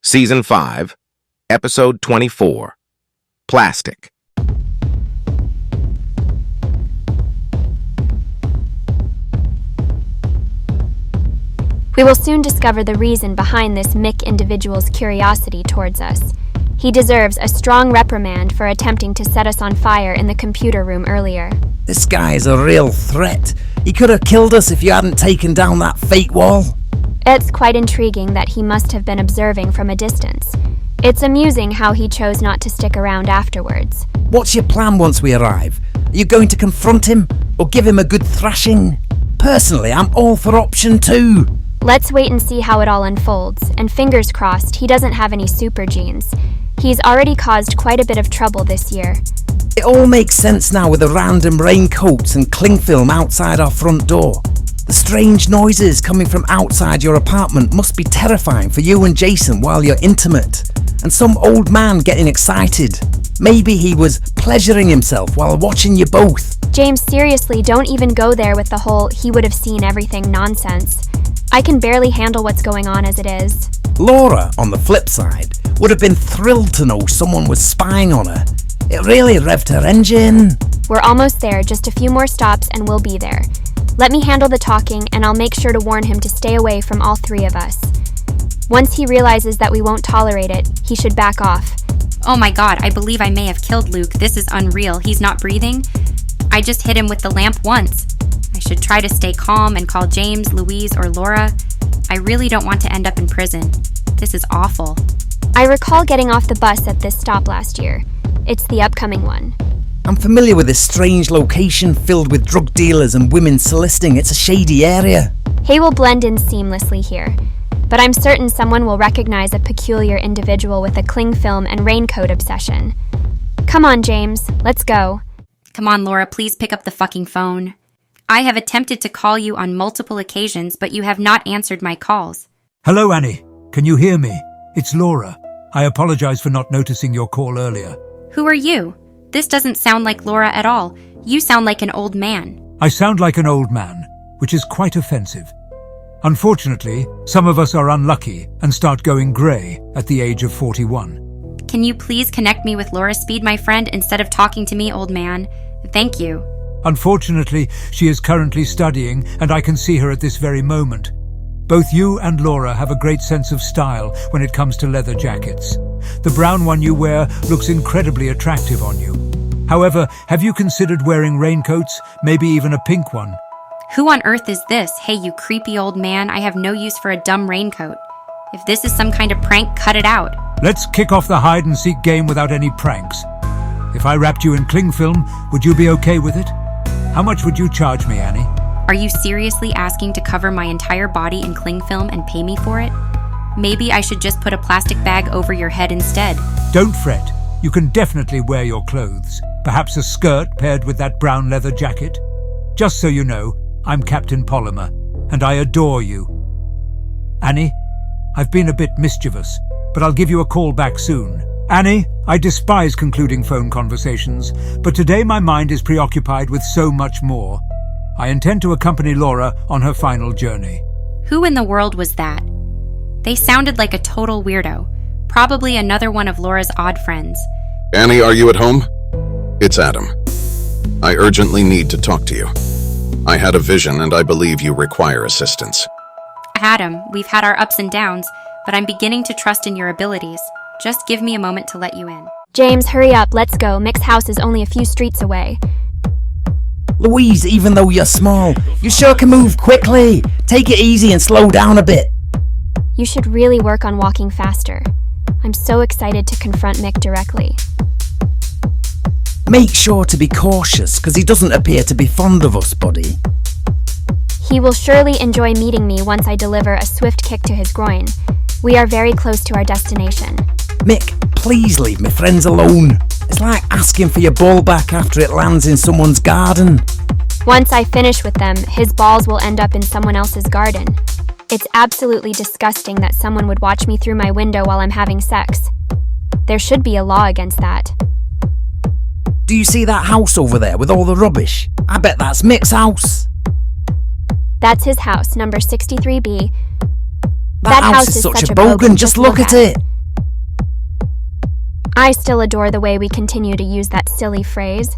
Season 5, Episode 24, Plastic. We will soon discover the reason behind this Mick individual's curiosity towards us. He deserves a strong reprimand for attempting to set us on fire in the computer room earlier. This guy is a real threat. He could have killed us if you hadn't taken down that fake wall. It's quite intriguing that he must have been observing from a distance. It's amusing how he chose not to stick around afterwards. What's your plan once we arrive? Are you going to confront him or give him a good thrashing? Personally, I'm all for option 2. Let's wait and see how it all unfolds, and fingers crossed he doesn't have any super genes. He's already caused quite a bit of trouble this year. It all makes sense now with the random raincoats and cling film outside our front door. The strange noises coming from outside your apartment must be terrifying for you and Jason while you're intimate. And some old man getting excited. Maybe he was pleasuring himself while watching you both. James, seriously, don't even go there with the whole he would have seen everything nonsense. I can barely handle what's going on as it is. Laura, on the flip side, would have been thrilled to know someone was spying on her. It really revved her engine. We're almost there, just a few more stops and we'll be there. Let me handle the talking and I'll make sure to warn him to stay away from all three of us. Once he realizes that we won't tolerate it, he should back off. Oh my god, I believe I may have killed Luke. This is unreal. He's not breathing. I just hit him with the lamp once. I should try to stay calm and call James, Louise, or Laura. I really don't want to end up in prison. This is awful. I recall getting off the bus at this stop last year. It's the upcoming one. I'm familiar with this strange location filled with drug dealers and women soliciting. It's a shady area. He will blend in seamlessly here, but I'm certain someone will recognize a peculiar individual with a cling film and raincoat obsession. Come on, James, let's go. Come on, Laura, please pick up the fucking phone. I have attempted to call you on multiple occasions, but you have not answered my calls. Hello, Annie. Can you hear me? It's Laura. I apologize for not noticing your call earlier. Who are you? This doesn't sound like Laura at all. You sound like an old man. I sound like an old man, which is quite offensive. Unfortunately, some of us are unlucky and start going grey at the age of 41. Can you please connect me with Laura Speed, my friend, instead of talking to me, old man? Thank you. Unfortunately, she is currently studying, and I can see her at this very moment. Both you and Laura have a great sense of style when it comes to leather jackets. The brown one you wear looks incredibly attractive on you. However, have you considered wearing raincoats, maybe even a pink one? Who on earth is this? Hey, you creepy old man, I have no use for a dumb raincoat. If this is some kind of prank, cut it out. Let's kick off the hide-and-seek game without any pranks. If I wrapped you in cling film, would you be okay with it? How much would you charge me, Annie? Are you seriously asking to cover my entire body in cling film and pay me for it? Maybe I should just put a plastic bag over your head instead. Don't fret. You can definitely wear your clothes. Perhaps a skirt paired with that brown leather jacket. Just so you know, I'm Captain Polymer, and I adore you. Annie, I've been a bit mischievous, but I'll give you a call back soon. Annie, I despise concluding phone conversations, but today my mind is preoccupied with so much more. I intend to accompany Laura on her final journey. Who in the world was that? They sounded like a total weirdo. Probably another one of Laura's odd friends. Annie, are you at home? It's Adam. I urgently need to talk to you. I had a vision and I believe you require assistance. Adam, we've had our ups and downs, but I'm beginning to trust in your abilities. Just give me a moment to let you in. James, hurry up, let's go. Mick's house is only a few streets away. Louise, even though you're small, you sure can move quickly. Take it easy and slow down a bit. You should really work on walking faster. I'm so excited to confront Mick directly. Make sure to be cautious, because he doesn't appear to be fond of us, buddy. He will surely enjoy meeting me once I deliver a swift kick to his groin. We are very close to our destination. Mick, please leave my friends alone. It's like asking for your ball back after it lands in someone's garden. Once I finish with them, his balls will end up in someone else's garden. It's absolutely disgusting that someone would watch me through my window while I'm having sex. There should be a law against that. Do you see that house over there with all the rubbish? I bet that's Mick's house. That's his house, number 63B. That house is such a bogan, just look at it. I still adore the way we continue to use that silly phrase.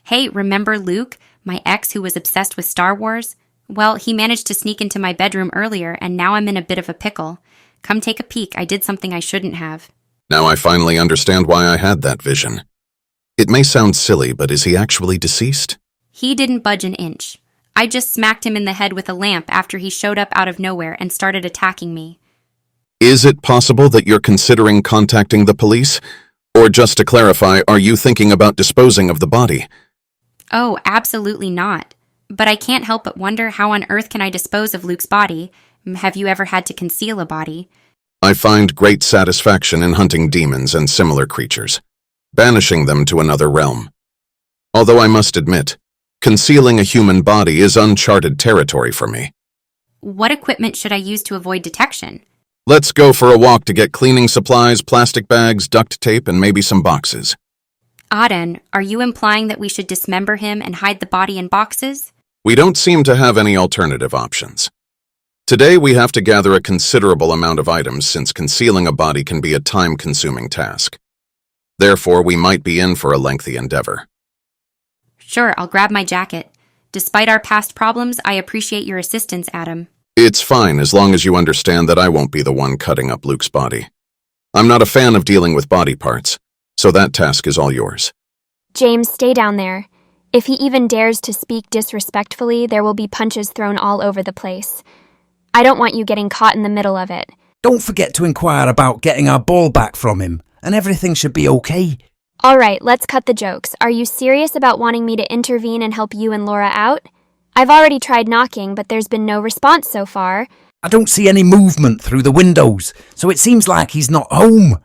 Hey, remember Luke, my ex who was obsessed with Star Wars? Well, he managed to sneak into my bedroom earlier, and now I'm in a bit of a pickle. Come take a peek, I did something I shouldn't have. Now I finally understand why I had that vision. It may sound silly, but is he actually deceased? He didn't budge an inch. I just smacked him in the head with a lamp after he showed up out of nowhere and started attacking me. Is it possible that you're considering contacting the police? Or just to clarify, are you thinking about disposing of the body? Oh, absolutely not. But I can't help but wonder how on earth can I dispose of Luke's body? Have you ever had to conceal a body? I find great satisfaction in hunting demons and similar creatures, banishing them to another realm. Although I must admit, concealing a human body is uncharted territory for me. What equipment should I use to avoid detection? Let's go for a walk to get cleaning supplies, plastic bags, duct tape, and maybe some boxes. Aden, are you implying that we should dismember him and hide the body in boxes? We don't seem to have any alternative options. Today we have to gather a considerable amount of items since concealing a body can be a time-consuming task. Therefore, we might be in for a lengthy endeavor. Sure, I'll grab my jacket. Despite our past problems, I appreciate your assistance, Adam. It's fine as long as you understand that I won't be the one cutting up Luke's body. I'm not a fan of dealing with body parts, so that task is all yours. James, stay down there. If he even dares to speak disrespectfully, there will be punches thrown all over the place. I don't want you getting caught in the middle of it. Don't forget to inquire about getting our ball back from him, and everything should be okay. All right, let's cut the jokes. Are you serious about wanting me to intervene and help you and Laura out? I've already tried knocking, but there's been no response so far. I don't see any movement through the windows, so it seems like he's not home.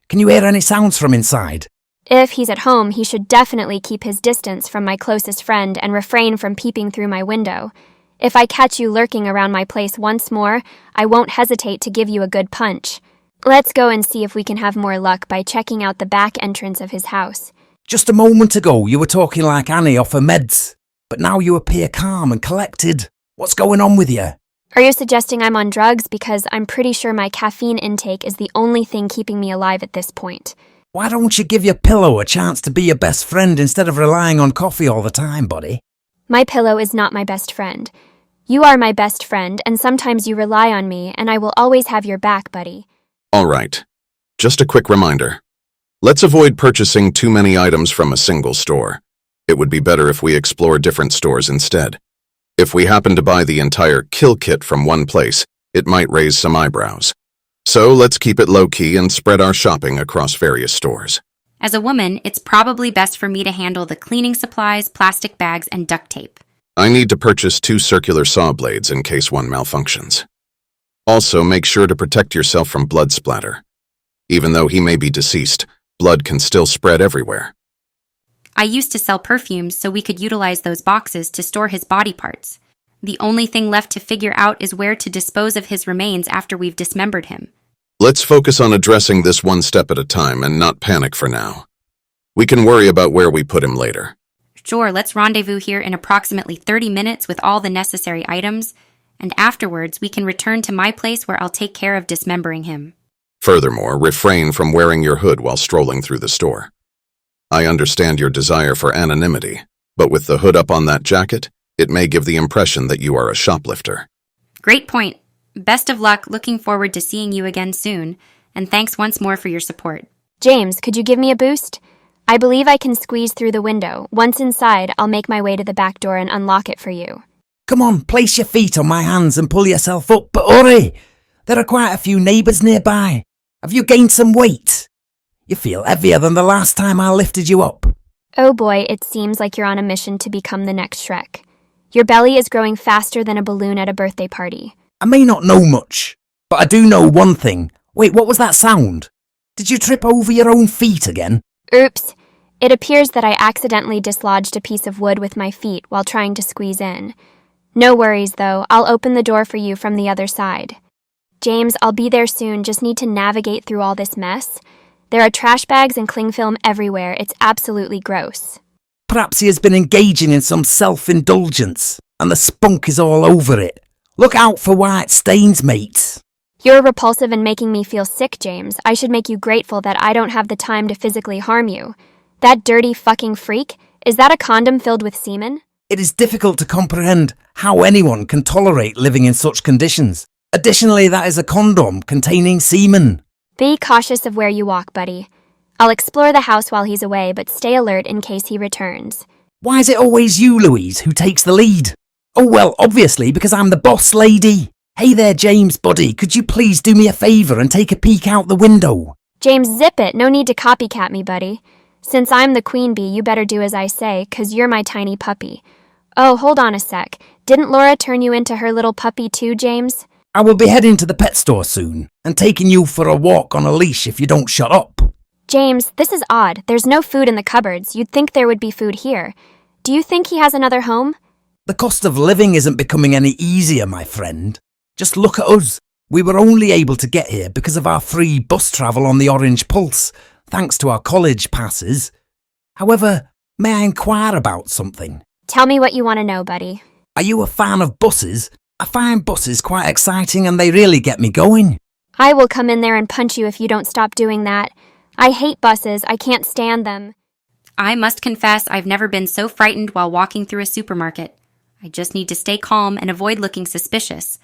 Can you hear any sounds from inside? If he's at home, he should definitely keep his distance from my closest friend and refrain from peeping through my window. If I catch you lurking around my place once more, I won't hesitate to give you a good punch. Let's go and see if we can have more luck by checking out the back entrance of his house. Just a moment ago, you were talking like Annie off her meds, but now you appear calm and collected. What's going on with you? Are you suggesting I'm on drugs? Because I'm pretty sure my caffeine intake is the only thing keeping me alive at this point. Why don't you give your pillow a chance to be your best friend instead of relying on coffee all the time, buddy? My pillow is not my best friend. You are my best friend, and sometimes you rely on me, and I will always have your back, buddy. All right. Just a quick reminder. Let's avoid purchasing too many items from a single store. It would be better if we explore different stores instead. If we happen to buy the entire kill kit from one place, it might raise some eyebrows. So let's keep it low-key and spread our shopping across various stores. As a woman, it's probably best for me to handle the cleaning supplies, plastic bags, and duct tape. I need to purchase 2 circular saw blades in case one malfunctions. Also, make sure to protect yourself from blood splatter. Even though he may be deceased, blood can still spread everywhere. I used to sell perfumes so we could utilize those boxes to store his body parts. The only thing left to figure out is where to dispose of his remains after we've dismembered him. Let's focus on addressing this one step at a time and not panic for now. We can worry about where we put him later. Sure, let's rendezvous here in approximately 30 minutes with all the necessary items, and afterwards we can return to my place where I'll take care of dismembering him. Furthermore, refrain from wearing your hood while strolling through the store. I understand your desire for anonymity, but with the hood up on that jacket, it may give the impression that you are a shoplifter. Great point. Best of luck, looking forward to seeing you again soon, and thanks once more for your support. James, could you give me a boost? I believe I can squeeze through the window. Once inside, I'll make my way to the back door and unlock it for you. Come on, place your feet on my hands and pull yourself up, but hurry! There are quite a few neighbours nearby. Have you gained some weight? You feel heavier than the last time I lifted you up. Oh boy, it seems like you're on a mission to become the next Shrek. Your belly is growing faster than a balloon at a birthday party. I may not know much, but I do know one thing. Wait, what was that sound? Did you trip over your own feet again? Oops. It appears that I accidentally dislodged a piece of wood with my feet while trying to squeeze in. No worries, though. I'll open the door for you from the other side. James, I'll be there soon. Just need to navigate through all this mess. There are trash bags and cling film everywhere. It's absolutely gross. Perhaps he has been engaging in some self-indulgence, and the spunk is all over it. Look out for white stains, mate. You're repulsive and making me feel sick, James. I should make you grateful that I don't have the time to physically harm you. That dirty fucking freak? Is that a condom filled with semen? It is difficult to comprehend how anyone can tolerate living in such conditions. Additionally, that is a condom containing semen. Be cautious of where you walk, buddy. I'll explore the house while he's away, but stay alert in case he returns. Why is it always you, Louise, who takes the lead? Oh, well, obviously, because I'm the boss lady. Hey there, James, buddy, could you please do me a favour and take a peek out the window? James, zip it. No need to copycat me, buddy. Since I'm the queen bee, you better do as I say, 'cause you're my tiny puppy. Oh, hold on a sec. Didn't Laura turn you into her little puppy too, James? I will be heading to the pet store soon and taking you for a walk on a leash if you don't shut up. James, this is odd. There's no food in the cupboards. You'd think there would be food here. Do you think he has another home? The cost of living isn't becoming any easier, my friend. Just look at us. We were only able to get here because of our free bus travel on the Orange Pulse, thanks to our college passes. However, may I inquire about something? Tell me what you want to know, buddy. Are you a fan of buses? I find buses quite exciting and they really get me going. I will come in there and punch you if you don't stop doing that. I hate buses. I can't stand them. I must confess I've never been so frightened while walking through a supermarket. I just need to stay calm and avoid looking suspicious.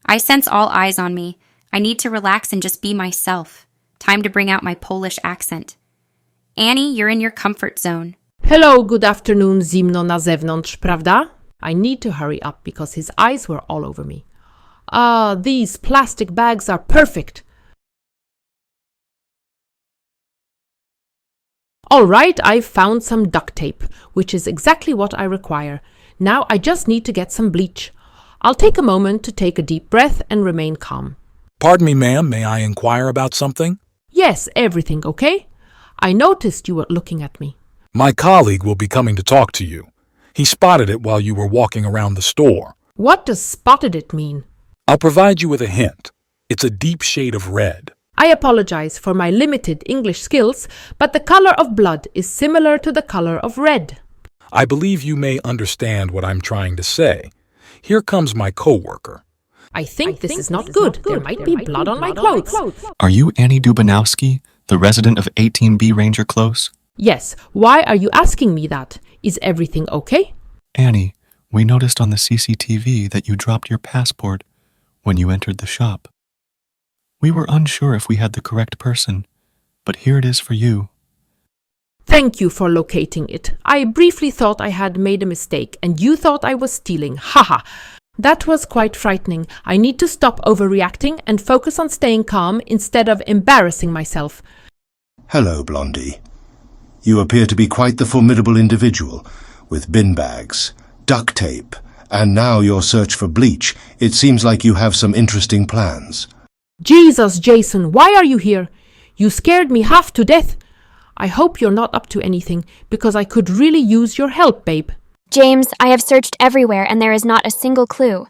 I sense all eyes on me. I need to relax and just be myself. Time to bring out my Polish accent. Annie, you're in your comfort zone. Hello, good afternoon, zimno na zewnątrz, prawda? I need to hurry up because his eyes were all over me. Ah, these plastic bags are perfect. All right, I've found some duct tape, which is exactly what I require. Now I just need to get some bleach. I'll take a moment to take a deep breath and remain calm. Pardon me, ma'am, may I inquire about something? Yes, everything okay? I noticed you were looking at me. My colleague will be coming to talk to you. He spotted it while you were walking around the store. What does spotted it mean? I'll provide you with a hint. It's a deep shade of red. I apologize for my limited English skills, but the color of blood is similar to the color of red. I believe you may understand what I'm trying to say. Here comes my coworker. I think this is not good. There might be blood on my clothes. Are you Annie Dubanowski, the resident of 18B Ranger Close? Yes, why are you asking me that? Is everything okay? Annie, we noticed on the CCTV that you dropped your passport when you entered the shop. We were unsure if we had the correct person, but here it is for you. Thank you for locating it. I briefly thought I had made a mistake and you thought I was stealing. Haha. That was quite frightening. I need to stop overreacting and focus on staying calm instead of embarrassing myself. Hello, Blondie. You appear to be quite the formidable individual, with bin bags, duct tape, and now your search for bleach. It seems like you have some interesting plans. Jesus, Jason, why are you here? You scared me half to death. I hope you're not up to anything, because I could really use your help, babe. James, I have searched everywhere and there is not a single clue.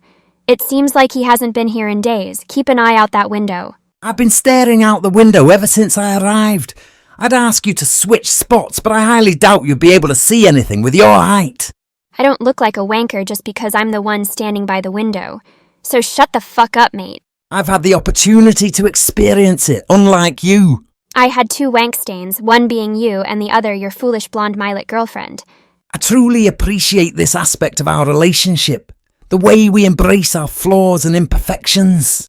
It seems like he hasn't been here in days. Keep an eye out that window. I've been staring out the window ever since I arrived. I'd ask you to switch spots, but I highly doubt you'd be able to see anything with your height. I don't look like a wanker just because I'm the one standing by the window. So shut the fuck up, mate. I've had the opportunity to experience it, unlike you. I had 2 wank stains, one being you and the other your foolish blonde Milet girlfriend. I truly appreciate this aspect of our relationship, the way we embrace our flaws and imperfections.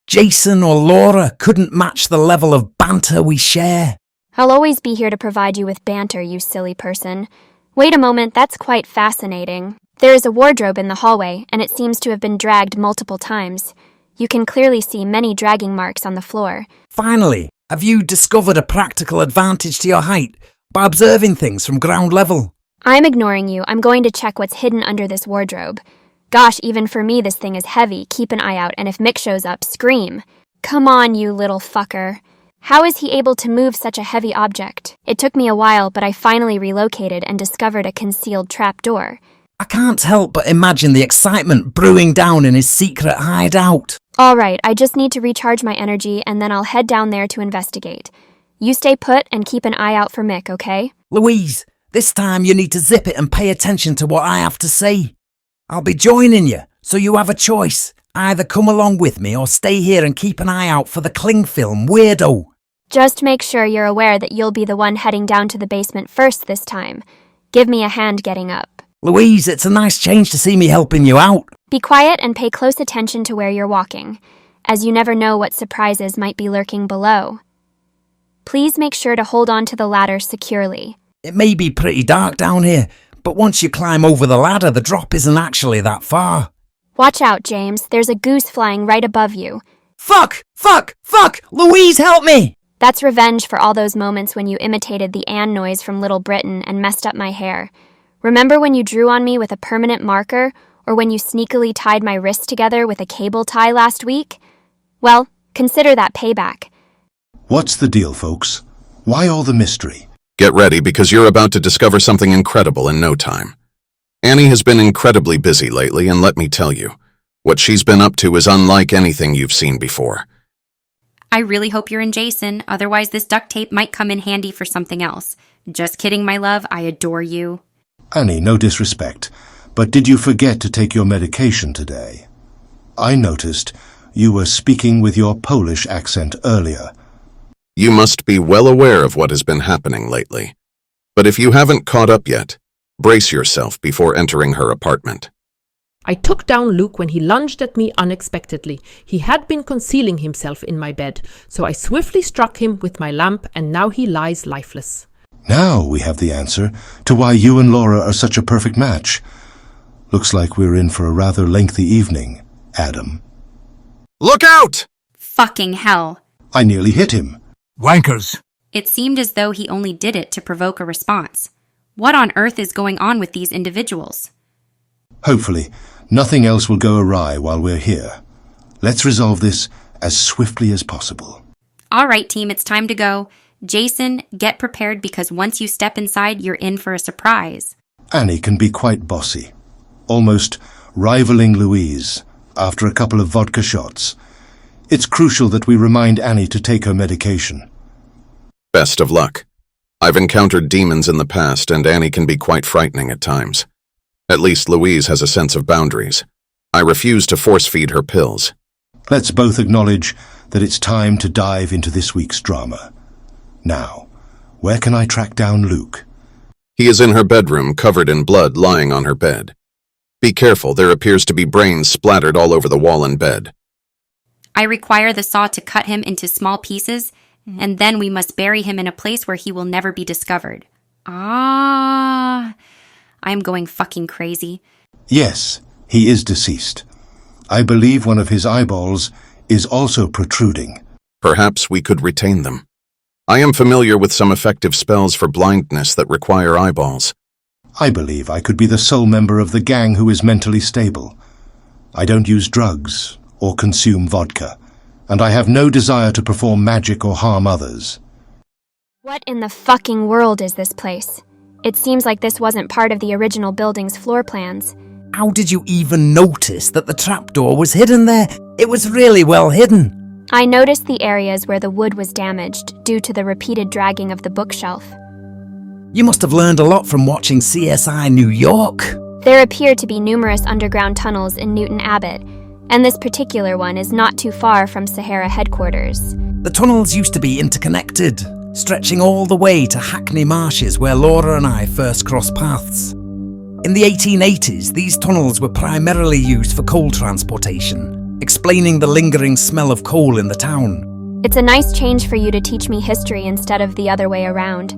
Jason or Laura couldn't match the level of banter we share. I'll always be here to provide you with banter, you silly person. Wait a moment, that's quite fascinating. There is a wardrobe in the hallway, and it seems to have been dragged multiple times. You can clearly see many dragging marks on the floor. Finally, have you discovered a practical advantage to your height by observing things from ground level? I'm ignoring you. I'm going to check what's hidden under this wardrobe. Gosh, even for me this thing is heavy. Keep an eye out, and if Mick shows up, scream. Come on, you little fucker. How is he able to move such a heavy object? It took me a while, but I finally relocated and discovered a concealed trapdoor. I can't help but imagine the excitement brewing down in his secret hideout. All right, I just need to recharge my energy, and then I'll head down there to investigate. You stay put and keep an eye out for Mick, okay? Louise, this time you need to zip it and pay attention to what I have to say. I'll be joining you, so you have a choice. Either come along with me or stay here and keep an eye out for the cling film weirdo. Just make sure you're aware that you'll be the one heading down to the basement first this time. Give me a hand getting up. Louise, it's a nice change to see me helping you out. Be quiet and pay close attention to where you're walking, as you never know what surprises might be lurking below. Please make sure to hold on to the ladder securely. It may be pretty dark down here, but once you climb over the ladder, the drop isn't actually that far. Watch out, James. There's a goose flying right above you. Fuck! Fuck! Fuck! Louise, help me! That's revenge for all those moments when you imitated the Anne noise from Little Britain and messed up my hair. Remember when you drew on me with a permanent marker, or when you sneakily tied my wrists together with a cable tie last week? Well, consider that payback. What's the deal, folks? Why all the mystery? Get ready because you're about to discover something incredible in no time. Annie has been incredibly busy lately, and let me tell you, what she's been up to is unlike anything you've seen before. I really hope you're in Jason, otherwise this duct tape might come in handy for something else. Just kidding, my love, I adore you. Annie, no disrespect, but did you forget to take your medication today? I noticed you were speaking with your Polish accent earlier. You must be well aware of what has been happening lately. But if you haven't caught up yet, brace yourself before entering her apartment. I took down Luke when he lunged at me unexpectedly. He had been concealing himself in my bed, so I swiftly struck him with my lamp, and now he lies lifeless. Now we have the answer to why you and Laura are such a perfect match. Looks like we're in for a rather lengthy evening, Adam. Look out! Fucking hell. I nearly hit him. Wankers! It seemed as though he only did it to provoke a response. What on earth is going on with these individuals? Hopefully, nothing else will go awry while we're here. Let's resolve this as swiftly as possible. All right, team, it's time to go. Jason, get prepared because once you step inside, you're in for a surprise. Annie can be quite bossy, almost rivaling Louise after a couple of vodka shots. It's crucial that we remind Annie to take her medication. Best of luck. I've encountered demons in the past, and Annie can be quite frightening at times. At least Louise has a sense of boundaries. I refuse to force-feed her pills. Let's both acknowledge that it's time to dive into this week's drama. Now, where can I track down Luke? He is in her bedroom, covered in blood, lying on her bed. Be careful, there appears to be brains splattered all over the wall and bed. I require the saw to cut him into small pieces, and then we must bury him in a place where he will never be discovered. I'm going fucking crazy. Yes, he is deceased. I believe one of his eyeballs is also protruding. Perhaps we could retain them. I am familiar with some effective spells for blindness that require eyeballs. I believe I could be the sole member of the gang who is mentally stable. I don't use drugs or consume vodka, and I have no desire to perform magic or harm others. What in the fucking world is this place? It seems like this wasn't part of the original building's floor plans. How did you even notice that the trapdoor was hidden there? It was really well hidden. I noticed the areas where the wood was damaged due to the repeated dragging of the bookshelf. You must have learned a lot from watching CSI New York. There appear to be numerous underground tunnels in Newton Abbot, and this particular one is not too far from Sahara headquarters. The tunnels used to be interconnected, stretching all the way to Hackney Marshes where Laura and I first crossed paths. In the 1880s, these tunnels were primarily used for coal transportation, explaining the lingering smell of coal in the town. It's a nice change for you to teach me history instead of the other way around.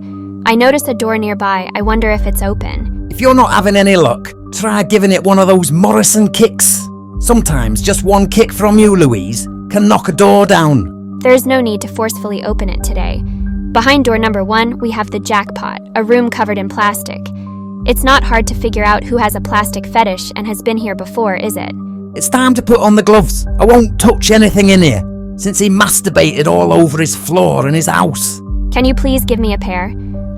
I notice a door nearby. I wonder if it's open. If you're not having any luck, try giving it one of those Morrison kicks. Sometimes just one kick from you, Louise, can knock a door down. There's no need to forcefully open it today. Behind door number 1, we have the jackpot, a room covered in plastic. It's not hard to figure out who has a plastic fetish and has been here before, is it? It's time to put on the gloves. I won't touch anything in here, since he masturbated all over his floor in his house. Can you please give me a pair?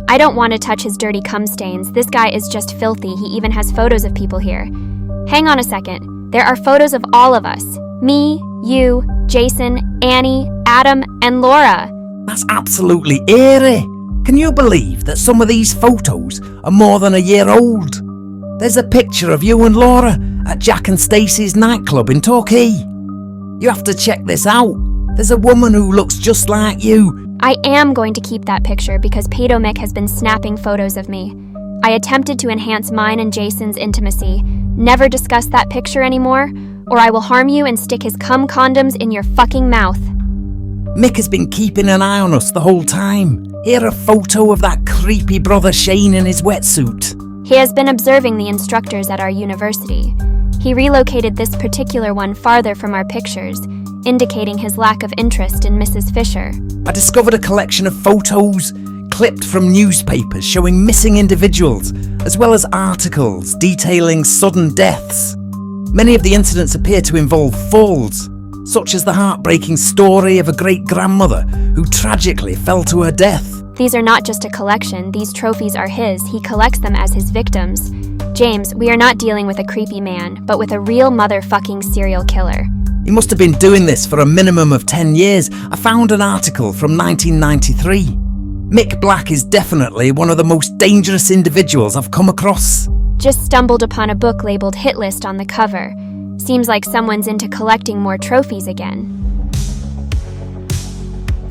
I don't want to touch his dirty cum stains. This guy is just filthy. He even has photos of people here. Hang on a second. There are photos of all of us. Me, you, Jason, Annie, Adam, and Laura. That's absolutely eerie. Can you believe that some of these photos are more than a year old? There's a picture of you and Laura at Jack and Stacey's nightclub in Torquay. You have to check this out. There's a woman who looks just like you. I am going to keep that picture because Pedo Mick has been snapping photos of me. I attempted to enhance mine and Jason's intimacy. Never discuss that picture anymore, or I will harm you and stick his cum condoms in your fucking mouth. Mick has been keeping an eye on us the whole time. Here a photo of that creepy brother Shane in his wetsuit. He has been observing the instructors at our university. He relocated this particular one farther from our pictures, indicating his lack of interest in Mrs. Fisher. I discovered a collection of photos clipped from newspapers showing missing individuals, as well as articles detailing sudden deaths. Many of the incidents appear to involve falls, such as the heartbreaking story of a great-grandmother who tragically fell to her death. These are not just a collection, these trophies are his. He collects them as his victims. James, we are not dealing with a creepy man, but with a real motherfucking serial killer. He must have been doing this for a minimum of 10 years. I found an article from 1993. Mick Black is definitely one of the most dangerous individuals I've come across. Just stumbled upon a book labeled Hit List on the cover. Seems like someone's into collecting more trophies again.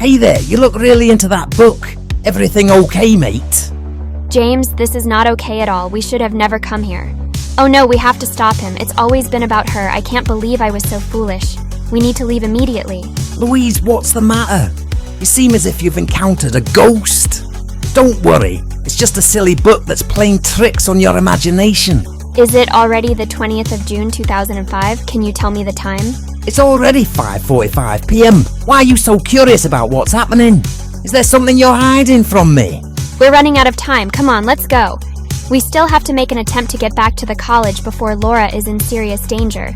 Hey there, you look really into that book. Everything okay, mate? James, this is not okay at all. We should have never come here. Oh no, we have to stop him. It's always been about her. I can't believe I was so foolish. We need to leave immediately. Louise, what's the matter? You seem as if you've encountered a ghost. Don't worry, it's just a silly book that's playing tricks on your imagination. Is it already the 20th of June 2005? Can you tell me the time? It's already 5:45 p.m. Why are you so curious about what's happening? Is there something you're hiding from me? We're running out of time. Come on, let's go. We still have to make an attempt to get back to the college before Laura is in serious danger.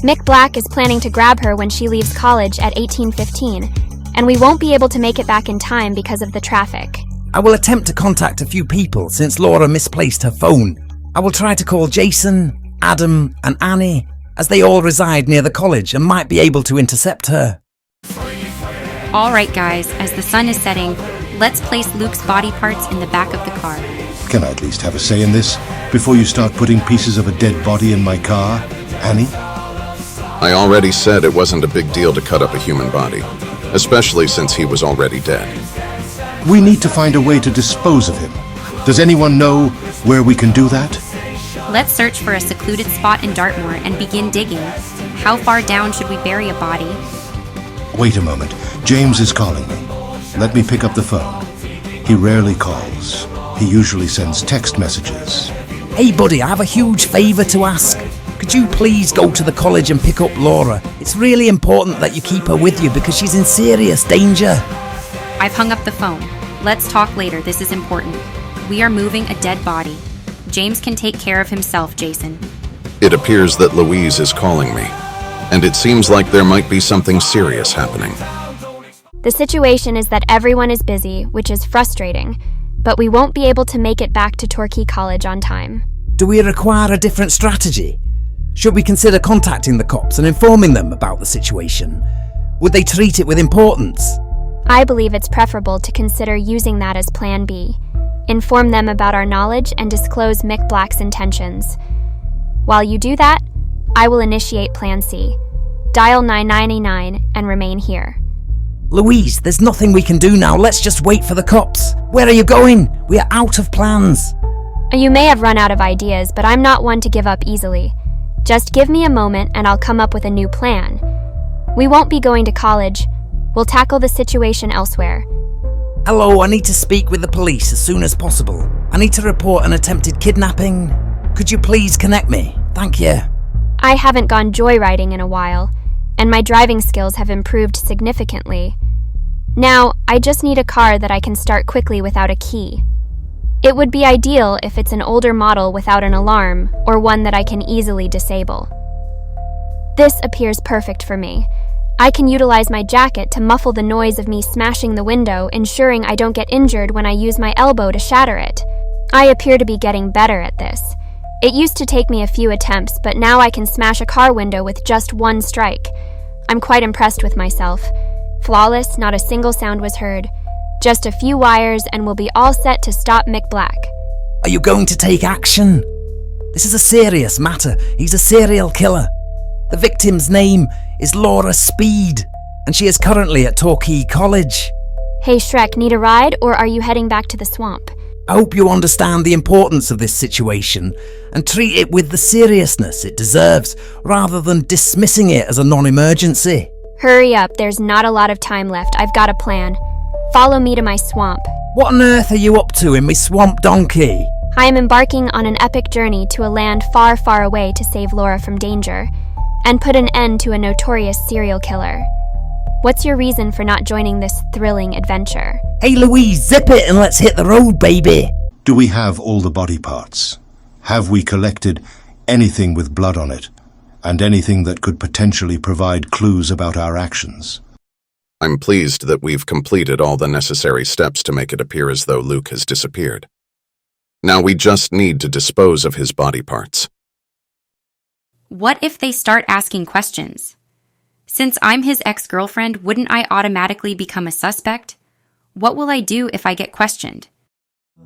Mick Black is planning to grab her when she leaves college at 18:15, and we won't be able to make it back in time because of the traffic. I will attempt to contact a few people since Laura misplaced her phone. I will try to call Jason, Adam, and Annie, as they all reside near the college and might be able to intercept her. All right, guys, as the sun is setting, let's place Luke's body parts in the back of the car. Can I at least have a say in this before you start putting pieces of a dead body in my car, Annie? I already said it wasn't a big deal to cut up a human body, especially since he was already dead. We need to find a way to dispose of him. Does anyone know where we can do that? Let's search for a secluded spot in Dartmoor and begin digging. How far down should we bury a body? Wait a moment. James is calling me. Let me pick up the phone. He rarely calls. He usually sends text messages. Hey buddy, I have a huge favour to ask. Could you please go to the college and pick up Laura? It's really important that you keep her with you because she's in serious danger. I've hung up the phone. Let's talk later, this is important. We are moving a dead body. James can take care of himself, Jason. It appears that Louise is calling me, and it seems like there might be something serious happening. The situation is that everyone is busy, which is frustrating, but we won't be able to make it back to Torquay College on time. Do we require a different strategy? Should we consider contacting the cops and informing them about the situation? Would they treat it with importance? I believe it's preferable to consider using that as Plan B. Inform them about our knowledge and disclose Mick Black's intentions. While you do that, I will initiate Plan C. Dial 999 and remain here. Louise, there's nothing we can do now. Let's just wait for the cops. Where are you going? We are out of plans. You may have run out of ideas, but I'm not one to give up easily. Just give me a moment and I'll come up with a new plan. We won't be going to college. We'll tackle the situation elsewhere. Hello, I need to speak with the police as soon as possible. I need to report an attempted kidnapping. Could you please connect me? Thank you. I haven't gone joyriding in a while, and my driving skills have improved significantly. Now, I just need a car that I can start quickly without a key. It would be ideal if it's an older model without an alarm, or one that I can easily disable. This appears perfect for me. I can utilize my jacket to muffle the noise of me smashing the window, ensuring I don't get injured when I use my elbow to shatter it. I appear to be getting better at this. It used to take me a few attempts, but now I can smash a car window with just one strike. I'm quite impressed with myself. Flawless, not a single sound was heard. Just a few wires and we'll be all set to stop Mick Black. Are you going to take action? This is a serious matter. He's a serial killer. The victim's name is Laura Speed, and she is currently at Torquay College. Hey Shrek, need a ride, or are you heading back to the swamp? I hope you understand the importance of this situation and treat it with the seriousness it deserves, rather than dismissing it as a non-emergency. Hurry up, there's not a lot of time left. I've got a plan. Follow me to my swamp. What on earth are you up to in me swamp, donkey? I am embarking on an epic journey to a land far, far away to save Laura from danger, and put an end to a notorious serial killer. What's your reason for not joining this thrilling adventure? Hey Louise, zip it and let's hit the road, baby! Do we have all the body parts? Have we collected anything with blood on it? And anything that could potentially provide clues about our actions? I'm pleased that we've completed all the necessary steps to make it appear as though Luke has disappeared. Now we just need to dispose of his body parts. What if they start asking questions? Since I'm his ex-girlfriend, wouldn't I automatically become a suspect? What will I do if I get questioned?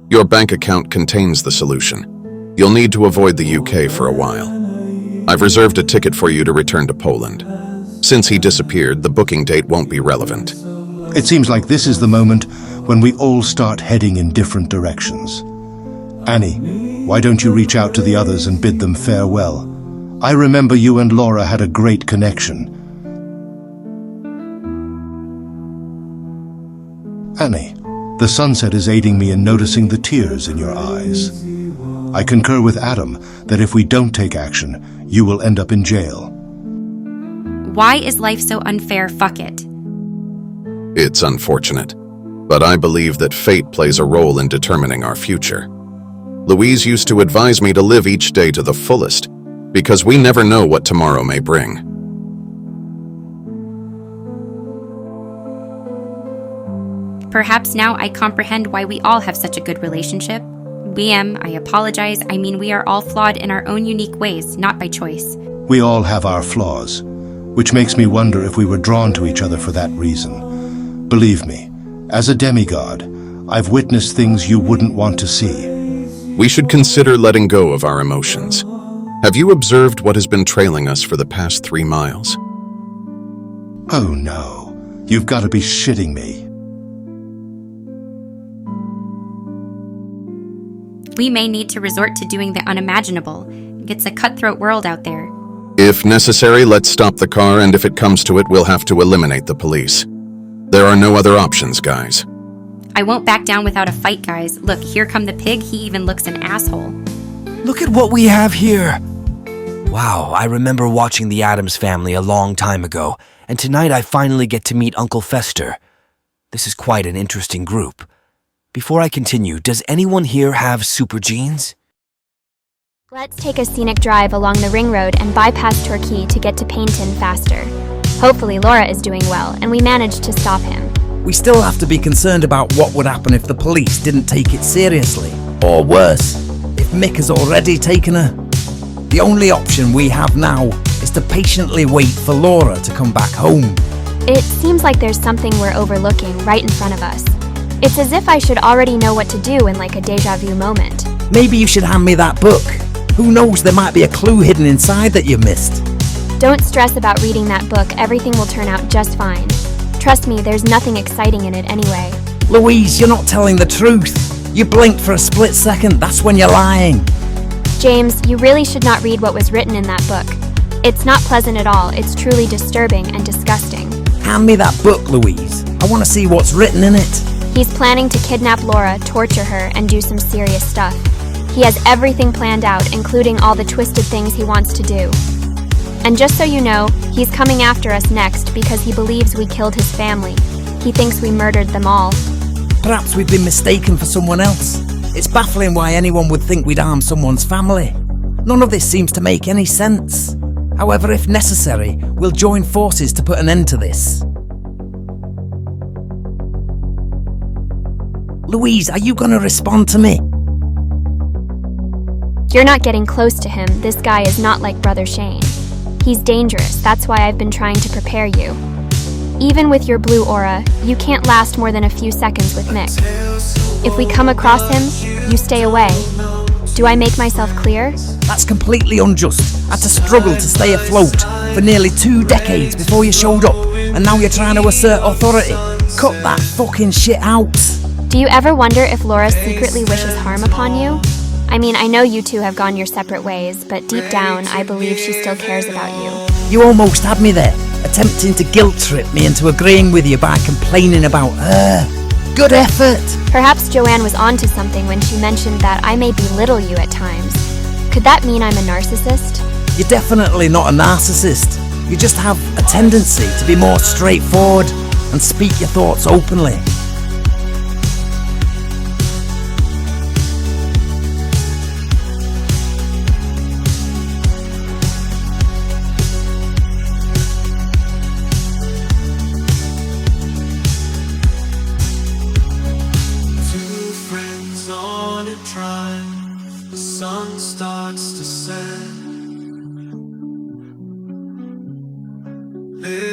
Your bank account contains the solution. You'll need to avoid the UK for a while. I've reserved a ticket for you to return to Poland. Since he disappeared, the booking date won't be relevant. It seems like this is the moment when we all start heading in different directions. Annie, why don't you reach out to the others and bid them farewell? I remember you and Laura had a great connection. Annie, the sunset is aiding me in noticing the tears in your eyes. I concur with Adam that if we don't take action, you will end up in jail. Why is life so unfair? Fuck it. It's unfortunate, but I believe that fate plays a role in determining our future. Louise used to advise me to live each day to the fullest, because we never know what tomorrow may bring. Perhaps now I comprehend why we all have such a good relationship. I apologize. I mean, we are all flawed in our own unique ways, not by choice. We all have our flaws, which makes me wonder if we were drawn to each other for that reason. Believe me, as a demigod, I've witnessed things you wouldn't want to see. We should consider letting go of our emotions. Have you observed what has been trailing us for the past 3 miles? Oh no, you've got to be shitting me. We may need to resort to doing the unimaginable. It's a cutthroat world out there. If necessary, let's stop the car, and if it comes to it, we'll have to eliminate the police. There are no other options, guys. I won't back down without a fight, guys. Look, here come the pig. He even looks an asshole. Look at what we have here! Wow, I remember watching The Addams Family a long time ago, and tonight I finally get to meet Uncle Fester. This is quite an interesting group. Before I continue, does anyone here have super genes? Let's take a scenic drive along the ring road and bypass Torquay to get to Paynton faster. Hopefully Laura is doing well, and we managed to stop him. We still have to be concerned about what would happen if the police didn't take it seriously. Or worse, if Mick has already taken her. The only option we have now is to patiently wait for Laura to come back home. It seems like there's something we're overlooking right in front of us. It's as if I should already know what to do in like a deja vu moment. Maybe you should hand me that book. Who knows, there might be a clue hidden inside that you missed. Don't stress about reading that book, everything will turn out just fine. Trust me, there's nothing exciting in it anyway. Louise, you're not telling the truth. You blinked for a split second, that's when you're lying. James, you really should not read what was written in that book. It's not pleasant at all, it's truly disturbing and disgusting. Hand me that book, Louise. I want to see what's written in it. He's planning to kidnap Laura, torture her, and do some serious stuff. He has everything planned out, including all the twisted things he wants to do. And just so you know, he's coming after us next because he believes we killed his family. He thinks we murdered them all. Perhaps we've been mistaken for someone else. It's baffling why anyone would think we'd harm someone's family. None of this seems to make any sense. However, if necessary, we'll join forces to put an end to this. Louise, are you going to respond to me? You're not getting close to him. This guy is not like Brother Shane. He's dangerous. That's why I've been trying to prepare you. Even with your blue aura, you can't last more than a few seconds with Mick. If we come across him, you stay away. Do I make myself clear? That's completely unjust. I had to struggle to stay afloat for nearly 2 decades before you showed up, and now you're trying to assert authority. Cut that fucking shit out. Do you ever wonder if Laura secretly wishes harm upon you? I mean, I know you two have gone your separate ways, but deep down, I believe she still cares about you. You almost had me there, attempting to guilt-trip me into agreeing with you by complaining about her. Good effort. Perhaps Joanne was onto something when she mentioned that I may belittle you at times. Could that mean I'm a narcissist? You're definitely not a narcissist. You just have a tendency to be more straightforward and speak your thoughts openly.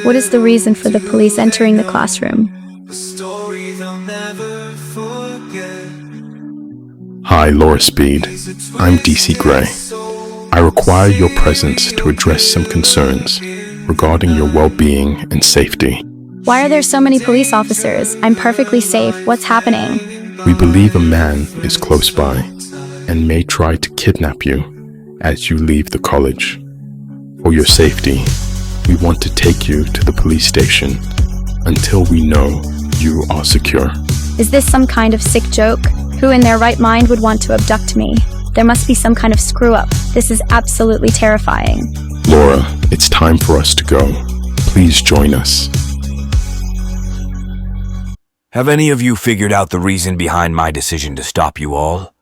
What is the reason for the police entering the classroom? Hi, Laura Speed. I'm DC Gray. I require your presence to address some concerns regarding your well-being and safety. Why are there so many police officers? I'm perfectly safe. What's happening? We believe a man is close by and may try to kidnap you as you leave the college. For your safety, we want to take you to the police station until we know you are secure. Is this some kind of sick joke? Who in their right mind would want to abduct me? There must be some kind of screw-up. This is absolutely terrifying. Laura, it's time for us to go. Please join us. Have any of you figured out the reason behind my decision to stop you all?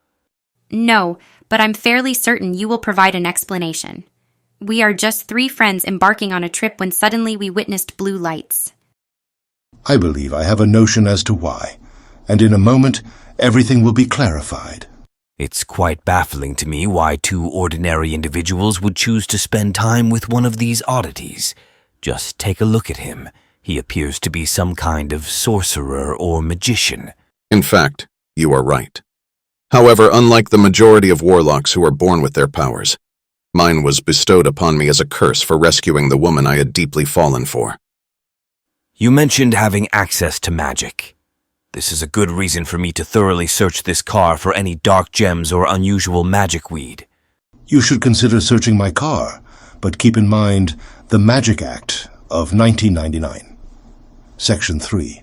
No, but I'm fairly certain you will provide an explanation. We are just 3 friends embarking on a trip when suddenly we witnessed blue lights. I believe I have a notion as to why, and in a moment, everything will be clarified. It's quite baffling to me why 2 ordinary individuals would choose to spend time with one of these oddities. Just take a look at him. He appears to be some kind of sorcerer or magician. In fact, you are right. However, unlike the majority of warlocks who are born with their powers, mine was bestowed upon me as a curse for rescuing the woman I had deeply fallen for. You mentioned having access to magic. This is a good reason for me to thoroughly search this car for any dark gems or unusual magic weed. You should consider searching my car, but keep in mind the Magic Act of 1999, Section 3.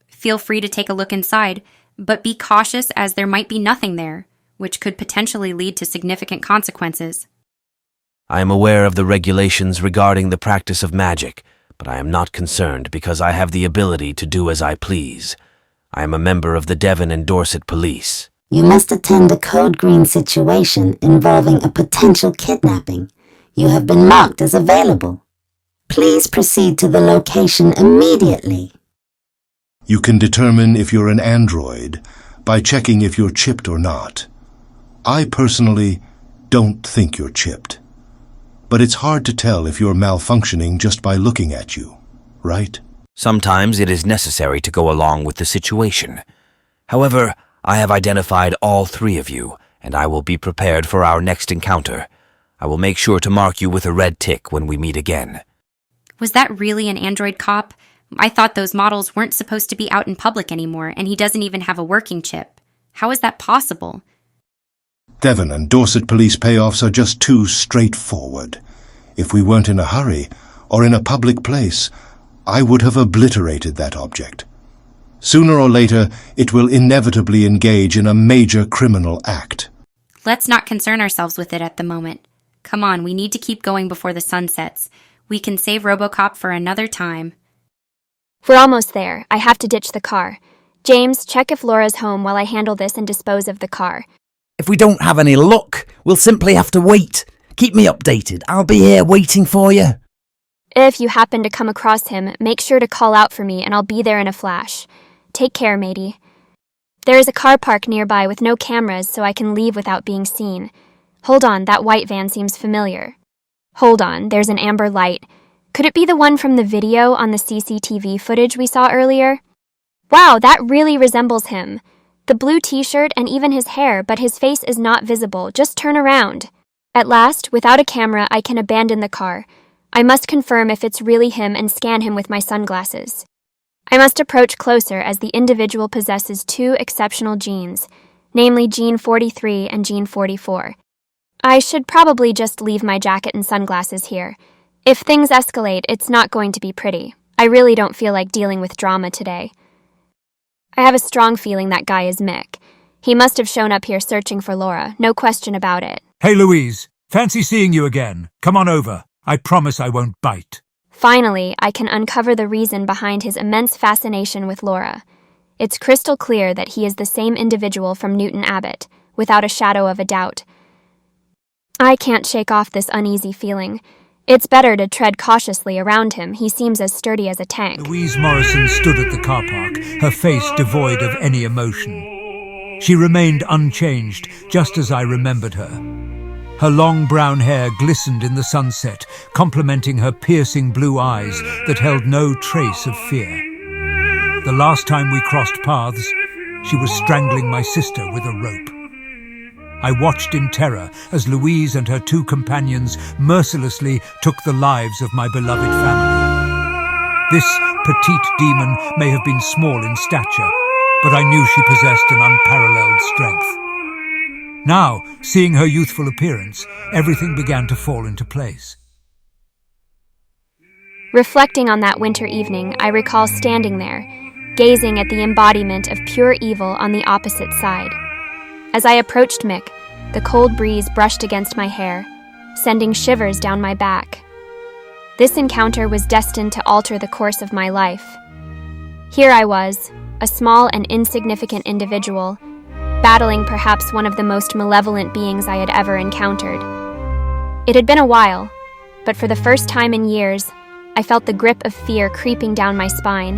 Feel free to take a look inside, but be cautious as there might be nothing there, which could potentially lead to significant consequences. I am aware of the regulations regarding the practice of magic, but I am not concerned because I have the ability to do as I please. I am a member of the Devon and Dorset Police. You must attend a code green situation involving a potential kidnapping. You have been marked as available. Please proceed to the location immediately. You can determine if you're an android by checking if you're chipped or not. I personally don't think you're chipped. But it's hard to tell if you're malfunctioning just by looking at you, right? Sometimes it is necessary to go along with the situation. However, I have identified all 3 of you, and I will be prepared for our next encounter. I will make sure to mark you with a red tick when we meet again. Was that really an android cop? I thought those models weren't supposed to be out in public anymore, and he doesn't even have a working chip. How is that possible? Devon and Dorset police payoffs are just too straightforward. If we weren't in a hurry, or in a public place, I would have obliterated that object. Sooner or later, it will inevitably engage in a major criminal act. Let's not concern ourselves with it at the moment. Come on, we need to keep going before the sun sets. We can save RoboCop for another time. We're almost there. I have to ditch the car. James, check if Laura's home while I handle this and dispose of the car. If we don't have any luck, we'll simply have to wait. Keep me updated. I'll be here waiting for you. If you happen to come across him, make sure to call out for me and I'll be there in a flash. Take care, matey. There is a car park nearby with no cameras so I can leave without being seen. Hold on, that white van seems familiar. Hold on, there's an amber light. Could it be the one from the video on the CCTV footage we saw earlier? Wow, that really resembles him. The blue t-shirt and even his hair, but his face is not visible. Just turn around. At last, without a camera, I can abandon the car. I must confirm if it's really him and scan him with my sunglasses. I must approach closer as the individual possesses two exceptional genes, namely Gene 43 and Gene 44. I should probably just leave my jacket and sunglasses here. If things escalate, it's not going to be pretty. I really don't feel like dealing with drama today. I have a strong feeling that guy is Mick. He must have shown up here searching for Laura, no question about it. Hey, Louise. Fancy seeing you again. Come on over. I promise I won't bite. Finally, I can uncover the reason behind his immense fascination with Laura. It's crystal clear that he is the same individual from Newton Abbot, without a shadow of a doubt. I can't shake off this uneasy feeling. It's better to tread cautiously around him. He seems as sturdy as a tank. Louise Morrison stood at the car park, her face devoid of any emotion. She remained unchanged, just as I remembered her. Her long brown hair glistened in the sunset, complementing her piercing blue eyes that held no trace of fear. The last time we crossed paths, she was strangling my sister with a rope. I watched in terror as Louise and her two companions mercilessly took the lives of my beloved family. This petite demon may have been small in stature, but I knew she possessed an unparalleled strength. Now, seeing her youthful appearance, everything began to fall into place. Reflecting on that winter evening, I recall standing there, gazing at the embodiment of pure evil on the opposite side. As I approached Mick, the cold breeze brushed against my hair, sending shivers down my back. This encounter was destined to alter the course of my life. Here I was, a small and insignificant individual, battling perhaps one of the most malevolent beings I had ever encountered. It had been a while, but for the first time in years, I felt the grip of fear creeping down my spine.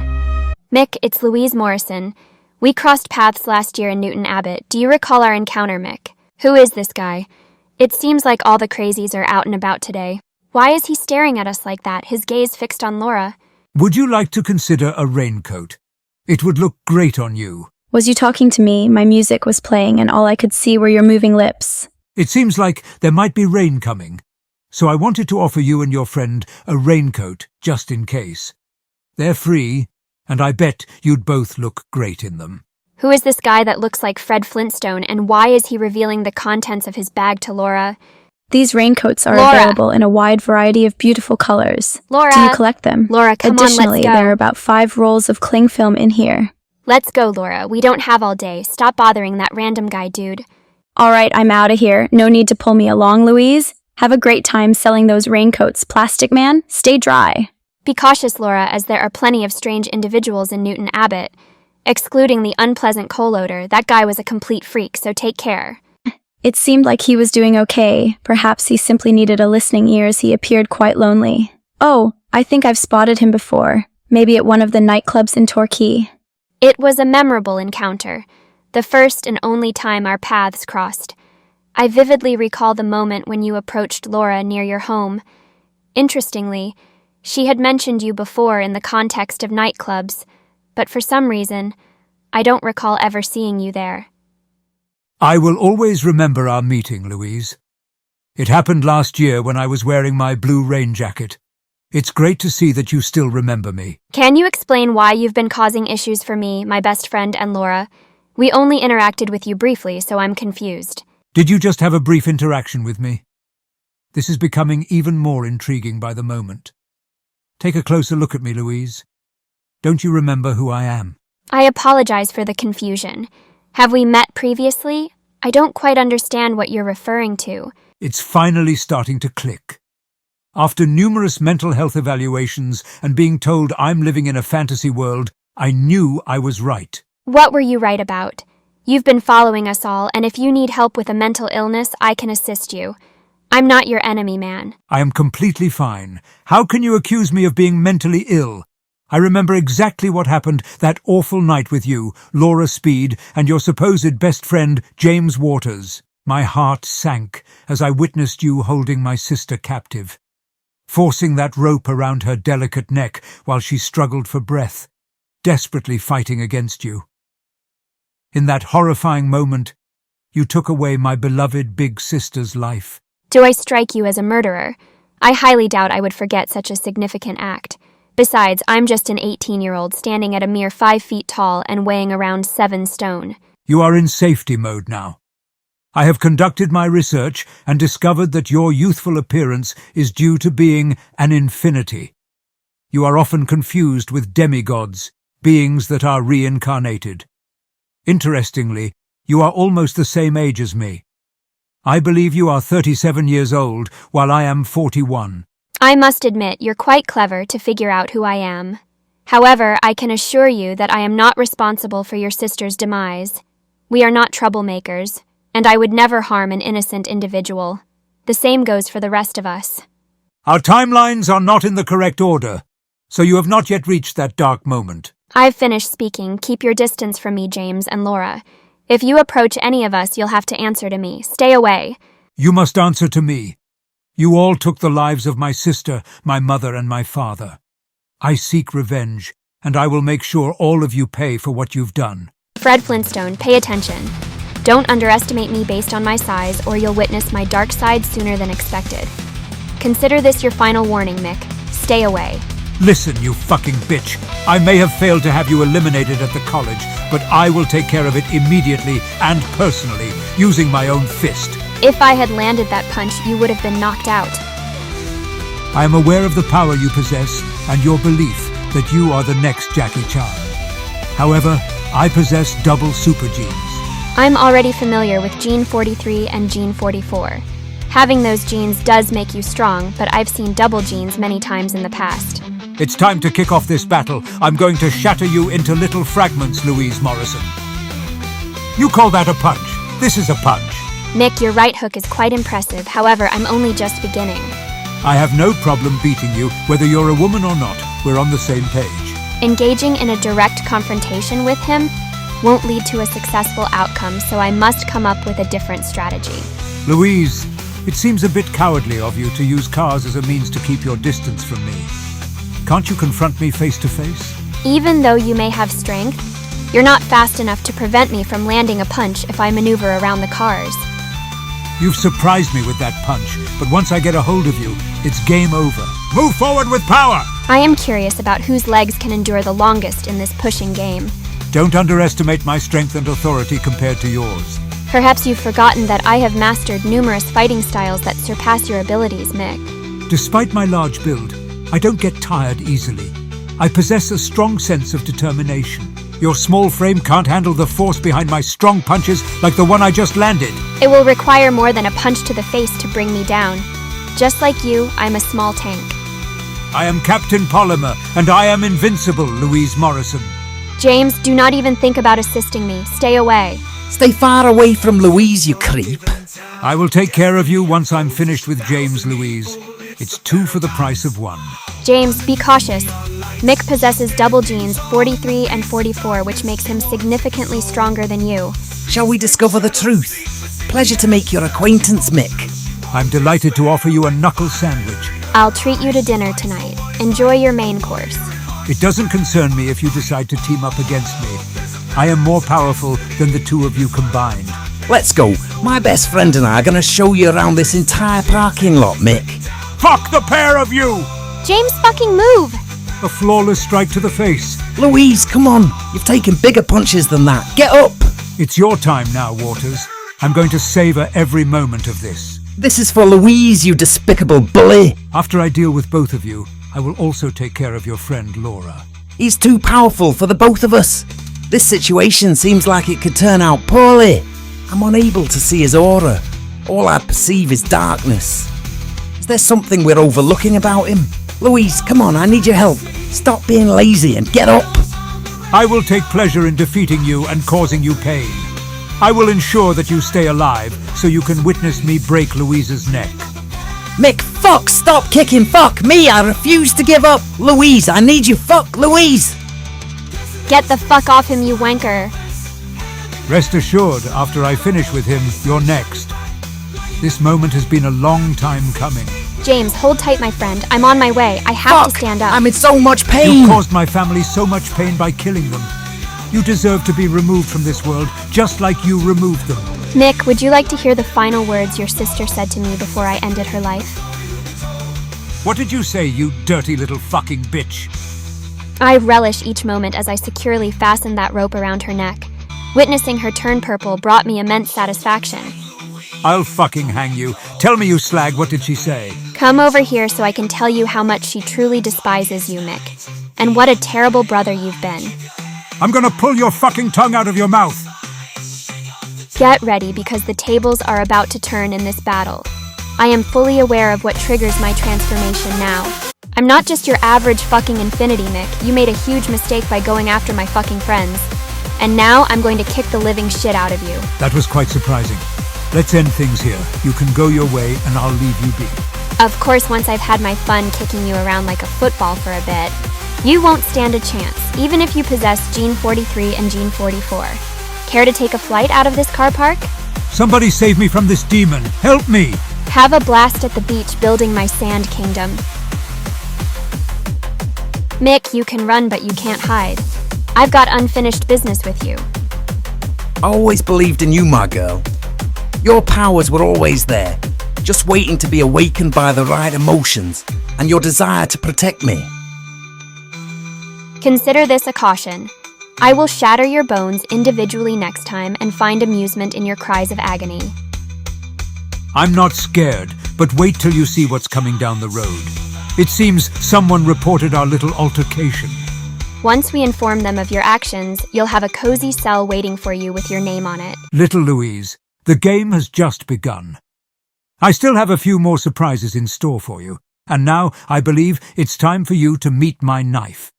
Mick, it's Louise Morrison. We crossed paths last year in Newton Abbot. Do you recall our encounter, Mick? Who is this guy? It seems like all the crazies are out and about today. Why is he staring at us like that, his gaze fixed on Laura? Would you like to consider a raincoat? It would look great on you. Was you talking to me? My music was playing and all I could see were your moving lips. It seems like there might be rain coming, so I wanted to offer you and your friend a raincoat just in case. They're free, and I bet you'd both look great in them. Who is this guy that looks like Fred Flintstone, and why is he revealing the contents of his bag to Laura? These raincoats are Laura. available in a wide variety of beautiful colors. Laura. Do you collect them? Laura, come Additionally, on, let's go. there are about 5 rolls of cling film in here. Let's go, Laura. We don't have all day. Stop bothering that random guy, dude. All right, I'm out of here. No need to pull me along, Louise. Have a great time selling those raincoats, Plastic Man. Stay dry. Be cautious, Laura, as there are plenty of strange individuals in Newton Abbot. Excluding the unpleasant coal odor, that guy was a complete freak, so take care. It seemed like he was doing okay. Perhaps he simply needed a listening ear as he appeared quite lonely. Oh, I think I've spotted him before. Maybe at one of the nightclubs in Torquay. It was a memorable encounter, the first and only time our paths crossed. I vividly recall the moment when you approached Laura near your home. Interestingly, she had mentioned you before in the context of nightclubs, but for some reason, I don't recall ever seeing you there. I will always remember our meeting, Louise. It happened last year when I was wearing my blue rain jacket. It's great to see that you still remember me. Can you explain why you've been causing issues for me, my best friend, and Laura? We only interacted with you briefly, so I'm confused. Did you just have a brief interaction with me? This is becoming even more intriguing by the moment. Take a closer look at me, Louise. Don't you remember who I am? I apologize for the confusion. Have we met previously? I don't quite understand what you're referring to. It's finally starting to click. After numerous mental health evaluations and being told I'm living in a fantasy world, I knew I was right. What were you right about? You've been following us all, and if you need help with a mental illness, I can assist you. I'm not your enemy, man. I am completely fine. How can you accuse me of being mentally ill? I remember exactly what happened that awful night with you, Laura Speed, and your supposed best friend, James Waters. My heart sank as I witnessed you holding my sister captive, forcing that rope around her delicate neck while she struggled for breath, desperately fighting against you. In that horrifying moment, you took away my beloved big sister's life. Do I strike you as a murderer? I highly doubt I would forget such a significant act. Besides, I'm just an 18-year-old standing at a mere 5 feet tall and weighing around 7 stone. You are in safety mode now. I have conducted my research and discovered that your youthful appearance is due to being an infinity. You are often confused with demigods, beings that are reincarnated. Interestingly, you are almost the same age as me. I believe you are 37 years old, while I am 41. I must admit you're quite clever to figure out who I am. However, I can assure you that I am not responsible for your sister's demise. We are not troublemakers, and I would never harm an innocent individual. The same goes for the rest of us. Our timelines are not in the correct order, so you have not yet reached that dark moment. I've finished speaking. Keep your distance from me, James and Laura. If you approach any of us, you'll have to answer to me. Stay away. You must answer to me. You all took the lives of my sister, my mother, and my father. I seek revenge, and I will make sure all of you pay for what you've done. Fred Flintstone, pay attention. Don't underestimate me based on my size, or you'll witness my dark side sooner than expected. Consider this your final warning, Mick. Stay away. Listen, you fucking bitch. I may have failed to have you eliminated at the college, but I will take care of it immediately and personally, using my own fist. If I had landed that punch, you would have been knocked out. I am aware of the power you possess and your belief that you are the next Jackie Chan. However, I possess double super genes. I'm already familiar with Gene 43 and Gene 44. Having those genes does make you strong, but I've seen double genes many times in the past. It's time to kick off this battle. I'm going to shatter you into little fragments, Louise Morrison. You call that a punch? This is a punch. Mick, your right hook is quite impressive. However, I'm only just beginning. I have no problem beating you, whether you're a woman or not. We're on the same page. Engaging in a direct confrontation with him won't lead to a successful outcome, so I must come up with a different strategy. Louise, it seems a bit cowardly of you to use cars as a means to keep your distance from me. Can't you confront me face to face? Even though you may have strength, you're not fast enough to prevent me from landing a punch if I maneuver around the cars. You've surprised me with that punch, but once I get a hold of you, it's game over. Move forward with power! I am curious about whose legs can endure the longest in this pushing game. Don't underestimate my strength and authority compared to yours. Perhaps you've forgotten that I have mastered numerous fighting styles that surpass your abilities, Mick. Despite my large build, I don't get tired easily. I possess a strong sense of determination. Your small frame can't handle the force behind my strong punches like the one I just landed. It will require more than a punch to the face to bring me down. Just like you, I'm a small tank. I am Captain Polymer, and I am invincible, Louise Morrison. James, do not even think about assisting me. Stay away. Stay far away from Louise, you creep. I will take care of you once I'm finished with James, Louise. It's 2 for the price of 1. James, be cautious. Mick possesses double genes 43 and 44, which makes him significantly stronger than you. Shall we discover the truth? Pleasure to make your acquaintance, Mick. I'm delighted to offer you a knuckle sandwich. I'll treat you to dinner tonight. Enjoy your main course. It doesn't concern me if you decide to team up against me. I am more powerful than the 2 of you combined. Let's go. My best friend and I are going to show you around this entire parking lot, Mick. Fuck the pair of you! James, fucking move! A flawless strike to the face. Louise, come on. You've taken bigger punches than that. Get up! It's your time now, Waters. I'm going to savor every moment of this. This is for Louise, you despicable bully. After I deal with both of you, I will also take care of your friend Laura. He's too powerful for the both of us. This situation seems like it could turn out poorly. I'm unable to see his aura. All I perceive is darkness. Is there something we're overlooking about him? Louise, come on, I need your help. Stop being lazy and get up. I will take pleasure in defeating you and causing you pain. I will ensure that you stay alive so you can witness me break Louise's neck. Mick, fuck, stop kicking, fuck me, I refuse to give up. Louise, I need you, fuck, Louise. Get the fuck off him, you wanker. Rest assured, after I finish with him, you're next. This moment has been a long time coming. James, hold tight, my friend. I'm on my way. I have to stand up. I'm in so much pain. You caused my family so much pain by killing them. You deserve to be removed from this world, just like you removed them. Mick, would you like to hear the final words your sister said to me before I ended her life? What did you say, you dirty little fucking bitch? I relish each moment as I securely fastened that rope around her neck. Witnessing her turn purple brought me immense satisfaction. I'll fucking hang you. Tell me, you slag, what did she say? Come over here so I can tell you how much she truly despises you, Mick. And what a terrible brother you've been. I'm gonna pull your fucking tongue out of your mouth. Get ready, because the tables are about to turn in this battle. I am fully aware of what triggers my transformation now. I'm not just your average fucking infinity, Mick. You made a huge mistake by going after my fucking friends. And now I'm going to kick the living shit out of you. That was quite surprising. Let's end things here. You can go your way and I'll leave you be. Of course, once I've had my fun kicking you around like a football for a bit, you won't stand a chance, even if you possess Gene 43 and Gene 44. Care to take a flight out of this car park? Somebody save me from this demon. Help me! Have a blast at the beach building my sand kingdom. Mick, you can run, but you can't hide. I've got unfinished business with you. I always believed in you, my girl. Your powers were always there, just waiting to be awakened by the right emotions and your desire to protect me. Consider this a caution. I will shatter your bones individually next time and find amusement in your cries of agony. I'm not scared, but wait till you see what's coming down the road. It seems someone reported our little altercation. Once we inform them of your actions, you'll have a cozy cell waiting for you with your name on it. Little Louise, the game has just begun. I still have a few more surprises in store for you, and now I believe it's time for you to meet my knife.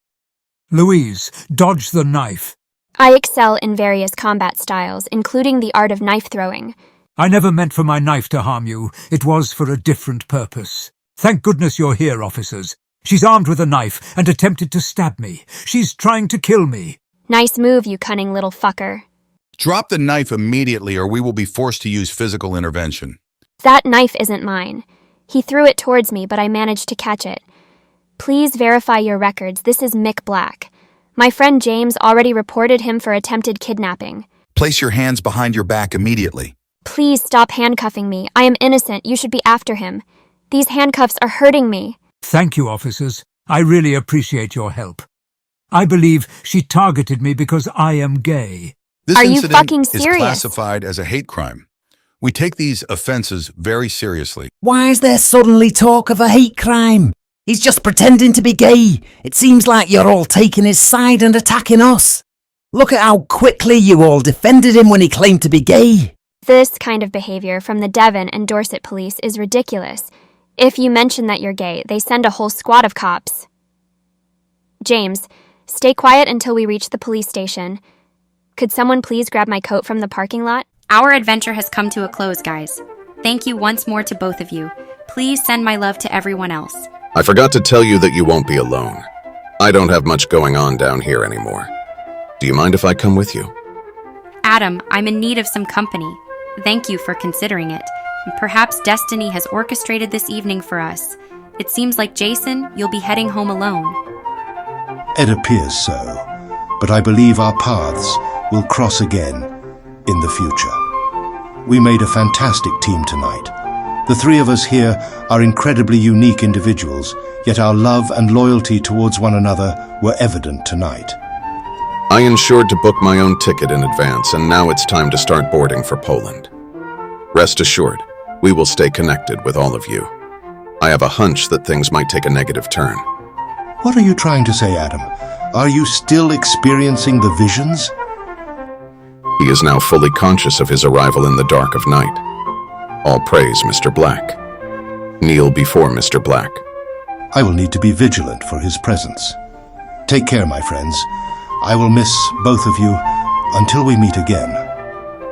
Louise, dodge the knife. I excel in various combat styles, including the art of knife throwing. I never meant for my knife to harm you. It was for a different purpose. Thank goodness you're here, officers. She's armed with a knife and attempted to stab me. She's trying to kill me. Nice move, you cunning little fucker. Drop the knife immediately or we will be forced to use physical intervention. That knife isn't mine. He threw it towards me, but I managed to catch it. Please verify your records. This is Mick Black. My friend James already reported him for attempted kidnapping. Place your hands behind your back immediately. Please stop handcuffing me. I am innocent. You should be after him. These handcuffs are hurting me. Thank you, officers. I really appreciate your help. I believe she targeted me because I am gay. This Are you incident fucking is serious? classified as a hate crime. We take these offenses very seriously. Why is there suddenly talk of a hate crime? He's just pretending to be gay. It seems like you're all taking his side and attacking us. Look at how quickly you all defended him when he claimed to be gay. This kind of behavior from the Devon and Dorset police is ridiculous. If you mention that you're gay, they send a whole squad of cops. James, stay quiet until we reach the police station. Could someone please grab my coat from the parking lot? Our adventure has come to a close, guys. Thank you once more to both of you. Please send my love to everyone else. I forgot to tell you that you won't be alone. I don't have much going on down here anymore. Do you mind if I come with you? Adam, I'm in need of some company. Thank you for considering it. Perhaps destiny has orchestrated this evening for us. It seems like, Jason, you'll be heading home alone. It appears so, but I believe our paths will cross again in the future. We made a fantastic team tonight. The three of us here are incredibly unique individuals, yet our love and loyalty towards one another were evident tonight. I insured to book my own ticket in advance, and now it's time to start boarding for Poland. Rest assured, we will stay connected with all of you. I have a hunch that things might take a negative turn. What are you trying to say, Adam? Are you still experiencing the visions? He is now fully conscious of his arrival in the dark of night. All praise Mr. Black. Kneel before Mr. Black. I will need to be vigilant for his presence. Take care, my friends. I will miss both of you until we meet again.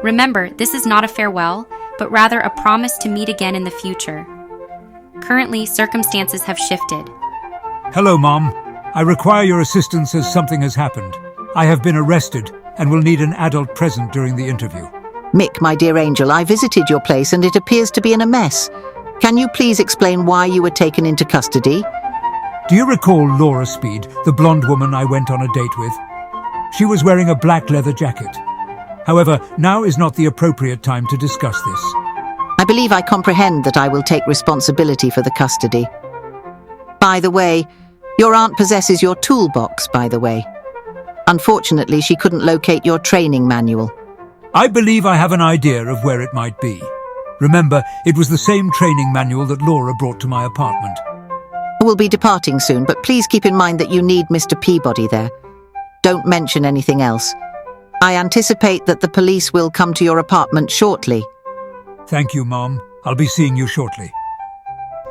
Remember, this is not a farewell, but rather a promise to meet again in the future. Currently, circumstances have shifted. Hello, Mom. I require your assistance as something has happened. I have been arrested and will need an adult present during the interview. Mick, my dear angel, I visited your place and it appears to be in a mess. Can you please explain why you were taken into custody? Do you recall Laura Speed, the blonde woman I went on a date with? She was wearing a black leather jacket. However, now is not the appropriate time to discuss this. I believe I comprehend that I will take responsibility for the custody. By the way, your aunt possesses your toolbox, by the way. Unfortunately, she couldn't locate your training manual. I believe I have an idea of where it might be. Remember, it was the same training manual that Laura brought to my apartment. We'll be departing soon, but please keep in mind that you need Mr. Peabody there. Don't mention anything else. I anticipate that the police will come to your apartment shortly. Thank you, Mom. I'll be seeing you shortly.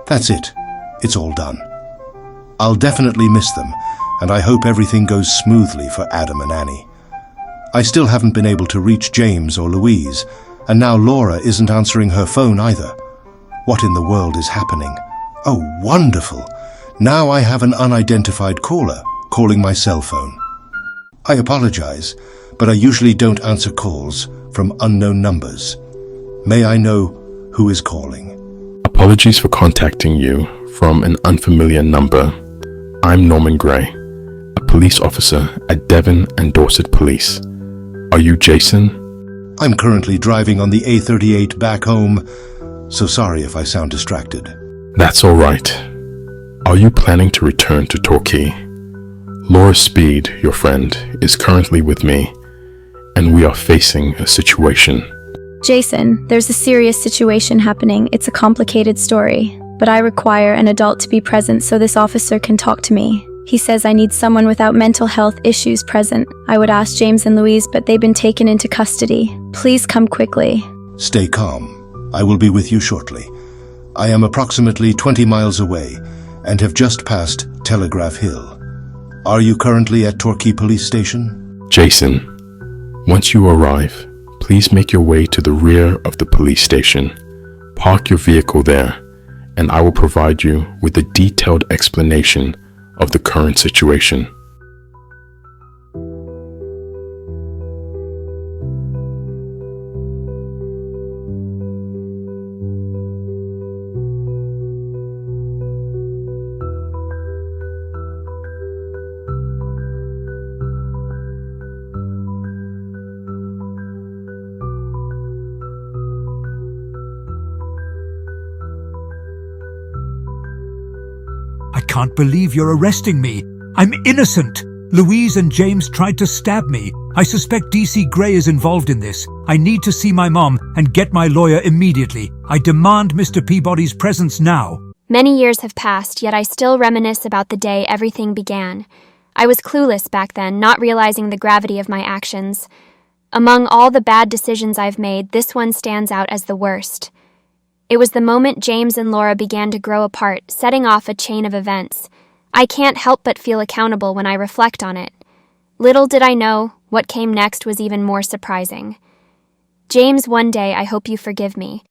That's it. It's all done. I'll definitely miss them, and I hope everything goes smoothly for Adam and Annie. I still haven't been able to reach James or Louise, and now Laura isn't answering her phone either. What in the world is happening? Oh, wonderful! Now I have an unidentified caller calling my cell phone. I apologize, but I usually don't answer calls from unknown numbers. May I know who is calling? Apologies for contacting you from an unfamiliar number. I'm Norman Gray, a police officer at Devon and Dorset Police. Are you Jason? I'm currently driving on the A38 back home, so sorry if I sound distracted. That's all right. Are you planning to return to Torquay? Laura Speed, your friend, is currently with me, and we are facing a situation. Jason, there's a serious situation happening. It's a complicated story, but I require an adult to be present so this officer can talk to me. He says I need someone without mental health issues present. I would ask James and Louise, but they've been taken into custody. Please come quickly. Stay calm. I will be with you shortly. I am approximately 20 miles away and have just passed Telegraph Hill. Are you currently at Torquay Police Station? Jason, once you arrive, please make your way to the rear of the police station. Park your vehicle there, and I will provide you with a detailed explanation of the current situation. I can't believe you're arresting me. I'm innocent. Louise and James tried to stab me. I suspect DC Gray is involved in this. I need to see my mom and get my lawyer immediately. I demand Mr. Peabody's presence now. Many years have passed, yet I still reminisce about the day everything began. I was clueless back then, not realizing the gravity of my actions. Among all the bad decisions I've made, this one stands out as the worst. It was the moment James and Laura began to grow apart, setting off a chain of events. I can't help but feel accountable when I reflect on it. Little did I know, what came next was even more surprising. James, one day I hope you forgive me.